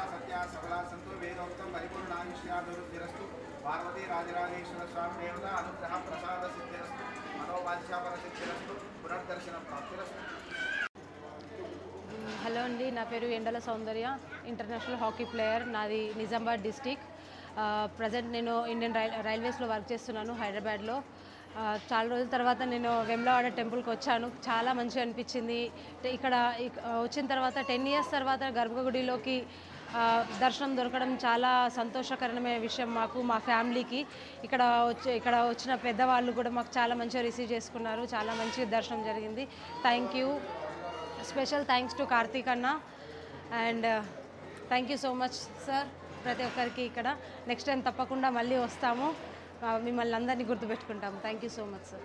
सत्या सबला संतो वेदोक्तम परिपूर्णायुष्याभिवृद्धिरस्तु पार्वती राजराजेश्वर स्वामी देवता अनुग्रह प्रसाद सिद्धिरस्तु मनोवांఛాపర సిద్ధిరస్తు పునర్దర్శన ప్రాప్తిరస్తు. హలో అండి, నా పేరు ఎండల సౌందర్య, ఇంటర్నేషనల్ హాకీ ప్లేయర్. నాది నిజామాబాద్ డిస్టిక్. ప్రజెంట్ నేను ఇండియన్ రైల్వేస్లో వర్క్ చేస్తున్నాను హైదరాబాద్లో. చాలా రోజుల తర్వాత నేను వేములవాడ టెంపుల్కి వచ్చాను. చాలా మంచిగా అనిపించింది. ఇక్కడ వచ్చిన తర్వాత 10 years తర్వాత గర్భగుడిలోకి దర్శనం దొరకడం చాలా సంతోషకరమైన విషయం మాకు, మా ఫ్యామిలీకి. ఇక్కడ వచ్చిన పెద్దవాళ్ళు కూడా మాకు చాలా మంచిగా రిసీవ్ చేసుకున్నారు. చాలా మంచిగా దర్శనం జరిగింది. Thank you. Special thanks to Karthik అన్న and thank you so much sir. ప్రతి ఒక్కరికి ఇక్కడ నెక్స్ట్ టైం తప్పకుండా మళ్ళీ వస్తాము. మిమ్మల్ని అందరినీ గుర్తుపెట్టుకుంటాము. Thank you so much sir.